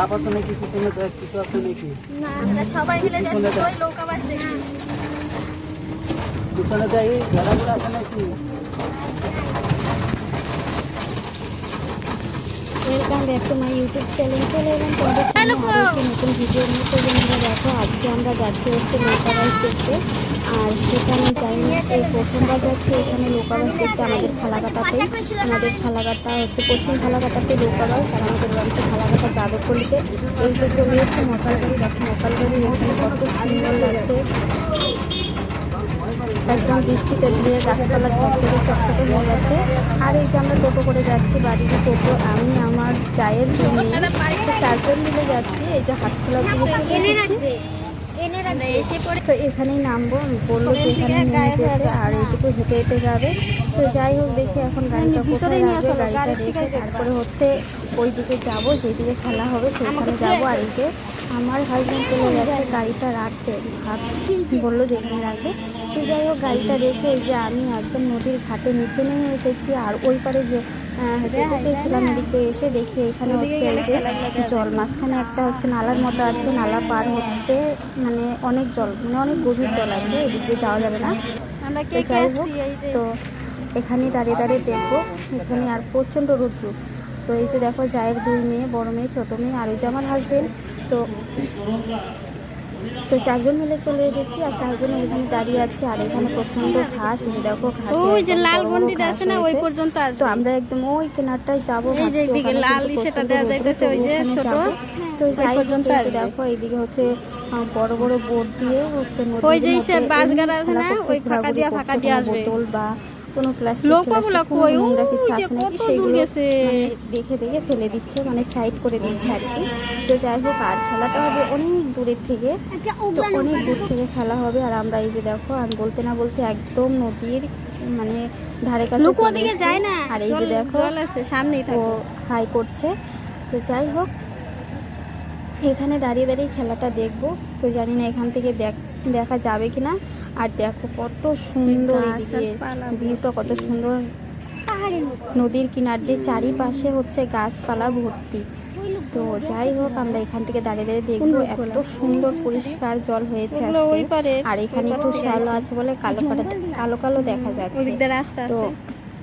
আপাতত নাকি পিছনে কিছু আছে নাকি? না, আমরা সবাই মিলে যাচ্ছি ওই নৌকা বাস দেখি। পিছনে যাই ঘোড়াগুলো আছে নাকি? Welcome back to my YouTube channel. চলে এলাম তোমাদের সামনে আরও একটি নতুন ভিডিও নিয়ে। তো বন্ধুরা দেখো, আজকে আমরা যাচ্ছি হচ্ছে লোকাবাস দেখতে। আর সেখানে যাইনি, এই প্রথমবার যাচ্ছি এখানে লোকাবাস দেখতে। আমাদের ফালাকাটাতে, আমাদের ফালাকাটা হচ্ছে পশ্চিম ফালাকাটাতে লোকাবাস, আর আমাদের বাড়িতে ফালাকাটা যাদবপল্লিতে। এই যে চলে এসছে মকালবাড়ি। দেখো মকালবাড়ি এখানে কত সুন্দর লাগছে, একদম বৃষ্টিতে ধুয়ে গাছপালা চকচকে চকচকে হয়ে গেছে। আর এই যে আমরা টোটো করে যাচ্ছি, বাড়ির টোটো, আমি আমার চায়ের জন্য চারজন মিলে যাচ্ছি। এই যে হাটখোলা থেকে চলে এসেছি, তো এখানেই নামবো। বললো যে এখানে নেমে যেতে, আর এইটুকু হেঁটে হেঁটে যাবে। তো যাই হোক, দেখি এখন গাড়িটা কোথায় রাখবে। গাড়িটা রেখে তারপরে হচ্ছে ওই দিকে যাবো, যেদিকে খেলা হবে সেখানে যাবো। আর এই যে আমার হাজব্যান্ড চলে যাচ্ছে গাড়িটা রাখতে, বললো যেখানে রাখবে। তো যাই হোক, গাড়িটা রেখে এই যে আমি একদম নদীর ঘাটে নিচে নেমে এসেছি। আর ওই পারে যে যেতে চেয়েছিলাম এদিকে এসে দেখি এখানে হচ্ছে এই যে জল মাঝখানে একটা হচ্ছে নালার মতো আছে, নালা পার হতে মানে অনেক জল, মানে অনেক গভীর জল আছে, এদিক দিয়ে যাওয়া যাবে না। তো যাই হোক, তো এখানেই দাঁড়িয়ে দাঁড়িয়ে দেখবো। এখানে আর প্রচণ্ড রৌদ্র। তো এই যে দেখো, জায়ের দুই মেয়ে, বড় মেয়ে, ছোটো মেয়ে, আর ওই যে আমার হাজবেন্ড। তো চারজন মিলে চলে এসেছি, আর চারজনে এখানে দাঁড়িয়ে আছি। আর এখানে প্রচন্ড ঘাস, এই যে দেখো ঘাস, ওই যে লাল গন্ডিটা আছে না, ওই পর্যন্ত আসবে। তো আমরা একদম ওই কিনারটায় যাবো, এই যে দিকে লাল সেটা দেওয়া যাইতেছে, ওই যে ছোট, তো যাই পর্যন্ত দেখো এইদিকে হচ্ছে বড় বড় বোট দিয়ে হচ্ছে ওই যে বাস গাড়া আছে না, ওই ফাঁকা দিয়ে আসবে বোতল বা কোনো প্লাস্টিক দেখে দেখে ফেলে দিচ্ছে, মানে সাইড করে দিচ্ছে আর কি। তো যাই হোক, আর খেলাটা হবে অনেক দূরের থেকে, তো অনেক দূর থেকে খেলা হবে। আর আমরা এই যে দেখো, আমি বলতে না বলতে একদম নদীর মানে ধারে কাছে যায় না। আর এই যে দেখো সামনেই ও হাই করছে। তো যাই হোক, এখানে দাঁড়িয়ে দাঁড়িয়ে খেলাটা দেখবো। তো জানি না এখান থেকে দেখা যাবে কিনা। আর দেখো কত সুন্দর এদিকে ভিউটা, কত সুন্দর নদীর কিনার দিয়ে চারিপাশে হচ্ছে গাছপালা ভর্তি। তো যাই হোক, আমরা এখান থেকে দাঁড়িয়ে দাঁড়িয়ে দেখবো, এত সুন্দর পরিষ্কার জল হয়েছে আজকে। আর এখানে একটু শ্যালো আছে বলে কালো কালো কালো দেখা যাচ্ছে। তো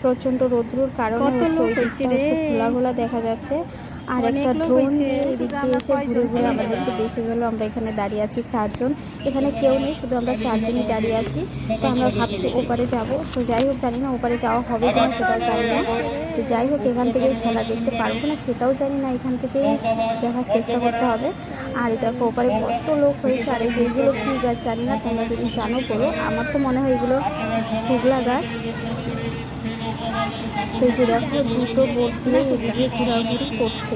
প্রচন্ড রৌদ্রুর কারণে খোলা খোলা দেখা যাচ্ছে। আর একটা ড্রোন দিয়ে এদিক দিয়ে এসে ঘুরে ঘুরে আমাদেরকে দেখে গেলো। আমরা এখানে দাঁড়িয়ে আছি চারজন, এখানে কেউ নেই, শুধু আমরা চারজনই দাঁড়িয়ে আছি। তো আমরা ভাবছি ওপারে যাব। তো যাই হোক, জানি না ওপারে যাওয়া হবে কিনা সেটাও জানি না। তো যাই হোক, এখান থেকে খেলা দেখতে পারবো না সেটাও জানি না, এখান থেকেই দেখার চেষ্টা করতে হবে। আর দেখো ওপারে কত লোক হয়েছে। আর এই যেগুলো কী গাছ জানি না, তোমরা যদি জানো বলো। আমার তো মনে হয় এগুলো হুগলা গাছ। তো এই যে দেখো, দুটো বোট দিয়ে এদিকে ঘোরাঘুরি করছে।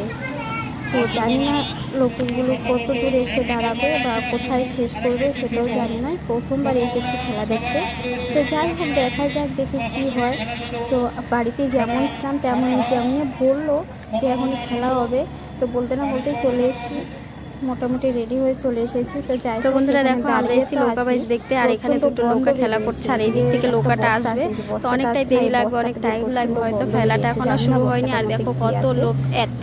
তো জানি না লোকগুলো কত দূর এসে দাঁড়াবে বা কোথায় শেষ করবে সেটাও জানি না, প্রথমবার এসেছি খেলা দেখতে। তো যাই হোক, দেখা যাক, দেখি কি হয়। তো বাড়িতে যেমন ছিলাম তেমনই, যেমনি বললো যে এখনই খেলা হবে, তো বলতে না বলতে চলে এসেছি, মোটামুটি রেডি হয়ে চলে এসেছি। তো যাই, তো বন্ধুরা দেখো, আমরা এসেছি লোকাবাস দেখতে। আর এখানে দুটো নৌকা খেলা করছে, আর এই দিক থেকে নৌকাটা আসবে। তো অনেকটাই দেরি লাগবে, অনেক টাইম লাগবে, হয়তো খেলাটা এখনো শুরু হয়নি। আর দেখো কত লোক, এত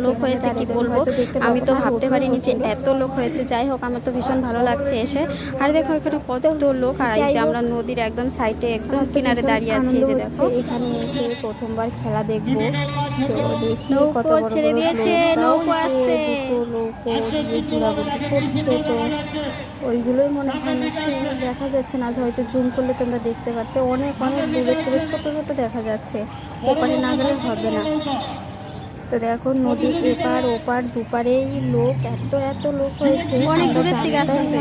লোক হয়েছে কি বলবো, আমি তো ভাবতে পারিনি যে এত লোক হয়েছে। যাই হোক, আমার তো ভীষণ ভালো লাগছে এসে। আর দেখো এখানে কত লোক, আর এই যে আমরা নদীর একদম সাইডে একদম কিনারে দাঁড়িয়ে আছি। এই যে দেখো, এখানে এসে প্রথমবার খেলা দেখবো। তো দেখি কত বড় ছেড়ে দিয়েছে, নৌকো আসছে, নৌকো দিয়ে ঘোরাঘুরি করছে। তো ওইগুলোই মনে হয় নাকি দেখা যাচ্ছে না, হয়তো জুম করলে তোমরা দেখতে পারতে, অনেক অনেক দূরের থেকে ছোট ছোট দেখা যাচ্ছে, ওপারে না গেলে হবে না। তো দেখো, নদীর এপার ওপার দুপারেই লোক, এত লোক হয়েছে, অনেক দূরের থেকে আসছে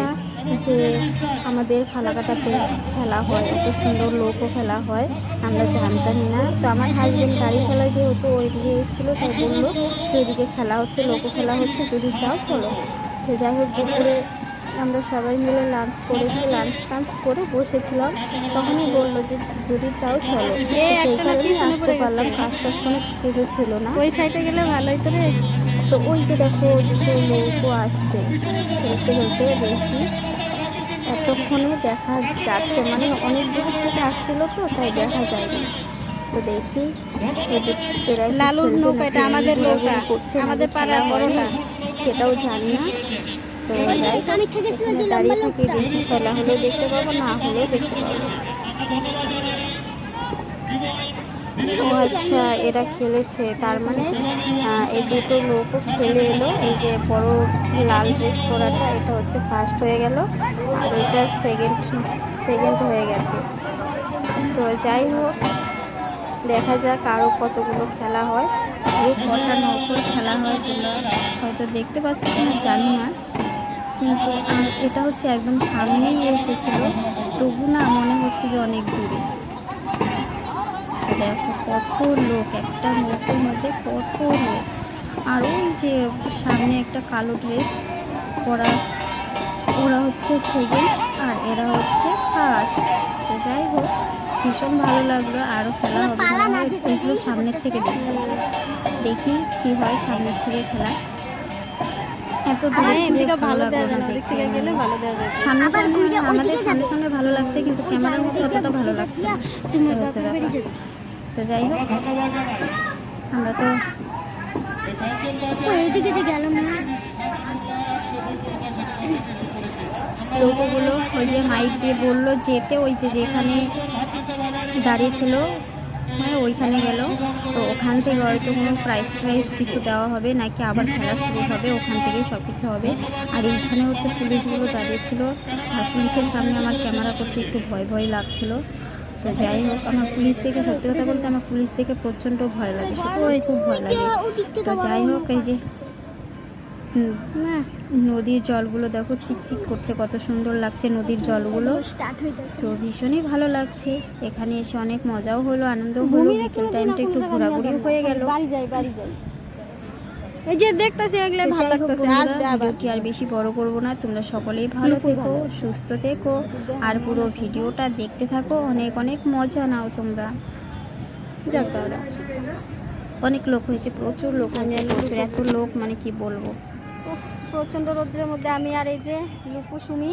যে আমাদের ফালাকাটাতে খেলা হয়, এত সুন্দর লোকও খেলা হয়, আমরা জানতামই না। তো আমার হাজব্যান্ড গাড়ি চালায় যেহেতু ওইদিকে এসেছিলো, তাই বললো যে ওইদিকে খেলা হচ্ছে, লোকও খেলা হচ্ছে, যদি যাও চলো। তো যাই হোক, দুপুরে আমরা সবাই মিলে লাঞ্চ করেছি, লাঞ্চ করে বসেছিলাম, তখনই বললো যে যদি চাও চলো। সেই কারণে আসতে পারলাম, কাজ টাজ কোনো কিছু ছিল না, ওই সাইডে গেলে ভালো হতো রে। তো ওই যে দেখো দুটো লোকও আসছে, খেলতে খেলতে দেখি এতক্ষণে দেখা যাচ্ছে, মানে অনেক দূরের থেকে আসছিল তো তাই দেখা যায়নি। তো দেখি লালুর নৌকা, এটা আমাদের নৌকা, আমাদের পাড়ার বড়টা। সেটাও জানি না। তো যাই হোক, এখানে দাঁড়িয়ে থাকি, দেখি খেলা হলেও দেখতে পাবো, না হলেও দেখতে পাবো। ও আচ্ছা, এরা খেলেছে, তার মানে এই দুটো লোকও খেলে এলো। এই যে বড় লাল ড্রেস পরাটা, এটা হচ্ছে ফার্স্ট হয়ে গেল, আর ওইটা সেকেন্ড হয়ে গেছে। তো যাই হোক, দেখা যাক আরও কতগুলো খেলা হয়, আরও কটা নৌকোর খেলা হয় তোমরা হয়তো দেখতে পাচ্ছ কিনা জানি না, কিন্তু এটা হচ্ছে একদম সামনেই এসেছিল, তবু না মনে হচ্ছে যে অনেক দূরে। দেখো কত লোক, একটা নৌকোর মধ্যে কত লোক। আর ওই যে সামনে একটা কালো ড্রেস পরা, ওরা হচ্ছে সেকেন্ড আর এরা হচ্ছে ফার্স্ট। তো যাই হোক, ভীষণ ভালো লাগলো। আরও খেলা হবে মনে হয়, এগুলো সামনের থেকে দেখি কি হয় সামনের থেকে খেলা। এত দূরে ভালো দেওয়া যায় না, ওদিক থেকে গেলে ভালো দেওয়া যায়। সামনে সামনে আমাদের সামনে সামনে ভালো লাগছে, কিন্তু ক্যামেরার মধ্যে অতটা ভালো লাগছে না। তো যাই হোক, আমরা তো এইদিকে যে গেল না, লোকগুলো ওই যে মাইক দিয়ে বললো যেতে, ওই যে যেখানে দাঁড়িয়ে ছিল মানে ওইখানে গেল। তো ওখান থেকে হয়তো কোনো প্রাইজ কিছু দেওয়া হবে, নাকি আবার খেলা শুরু হবে, ওখান থেকেই সব কিছু হবে। আর এইখানে হচ্ছে পুলিশগুলো দাঁড়িয়েছিল, আর পুলিশের সামনে আমার ক্যামেরা করতে একটু ভয় ভয় লাগছিল। তো যাই হোক, আমার পুলিশ দেখে, সত্যি কথা বলতে আমার পুলিশ দেখে প্রচণ্ড ভয় লাগে, সত্যি খুব ভয় লাগে। তো যাই হোক, এই যে নদীর জলগুলো দেখো চিকচিক করছে, কত সুন্দর লাগছে নদীর জলগুলো। তো ভীষণই ভালো লাগছে, এখানে এসে অনেক মজাও হলো, আনন্দও হলো, বিকেল টাইমটা একটু ঘোরাঘুরিও হয়ে গেল। বাড়ি যাই এই যে দেখতেছি এগুলো ভালো লাগতেছে। আসবে আবার, আর বেশি বড় করব না, তোমরা সকলেই ভালো থেকো, সুস্থ থেকো, আর পুরো ভিডিওটা দেখতে থাকো, অনেক অনেক মজা নাও তোমরা। অনেক লোক হয়েছে, প্রচুর লোক, এত লোক মানে কি বলবো। প্রচণ্ড রোদ্রের মধ্যে আমি আর এই যে লুকু সুমি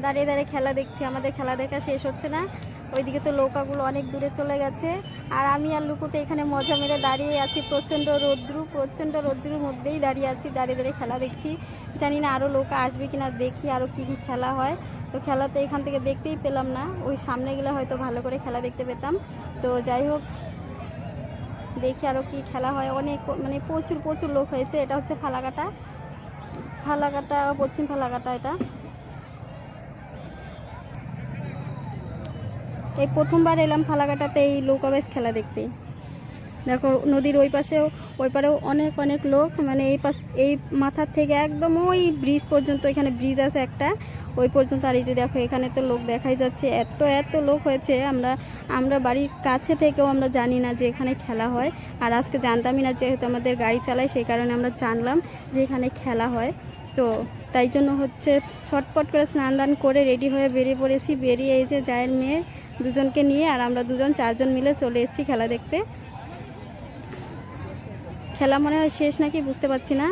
দাঁড়িয়ে দাঁড়িয়ে খেলা দেখছি। আমাদের খেলা দেখা শেষ হচ্ছে না, ওইদিকে তো নৌকাগুলো অনেক দূরে চলে গেছে, আর আমি আর লুকুতে এখানে মজা মেরে দাঁড়িয়ে আছি। প্রচণ্ড রৌদ্রুর মধ্যেই দাঁড়িয়ে আছি, দাঁড়িয়ে দাঁড়িয়ে খেলা দেখছি। জানি না আরও লোক আসবে কিনা, দেখি আরও কী কী খেলা হয়। তো খেলা তো এখান থেকে দেখতেই পেলাম না, ওই সামনে গেলে হয়তো ভালো করে খেলা দেখতে পেতাম। তো যাই হোক, দেখি আরও কি খেলা হয়। অনেক মানে প্রচুর লোক হয়েছে। এটা হচ্ছে ফালাকাটা, পশ্চিম ফালাকাটা। এটা এই প্রথমবার এলাম ফালাকাটাতে এই নৌকা খেলা দেখতে। দেখো নদীর ওই পারেও অনেক লোক, মানে এই মাথার থেকে একদম ওই ব্রিজ পর্যন্ত, এখানে ব্রিজ আছে একটা, ওই পর্যন্ত। আর এই যে দেখো এখানে তো লোক দেখাই যাচ্ছে, এত লোক হয়েছে। আমরা বাড়ির কাছে থেকেও আমরা জানি না যে এখানে খেলা হয়, আর আজকে জানতামই না, যেহেতু আমাদের গাড়ি চালায় সেই কারণে আমরা জানলাম যে এখানে খেলা হয়। তো তাই জন্য হচ্ছে ছটপট করে স্নান দান করে রেডি হয়ে বেরিয়ে পড়েছি। বেরিয়ে এই যে জায়ের মেয়ে দুজনকে নিয়ে, আর আমরা চারজন মিলে চলে এসেছি খেলা দেখতে। খেলা মনে হয় শেষ নাকি বুঝতে পারছি না।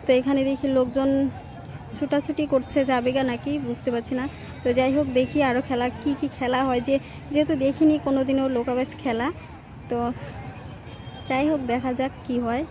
তো এখানে দেখি লোকজন ছুটাছুটি করছে, যাবে গা নাকি বুঝতে পারছি না। তো যাই হোক, দেখি আরও খেলা কি খেলা হয়, যেহেতু দেখিনি কোনোদিনও নৌকা খেলা। তো যাই হোক, দেখা যাক কি হয়।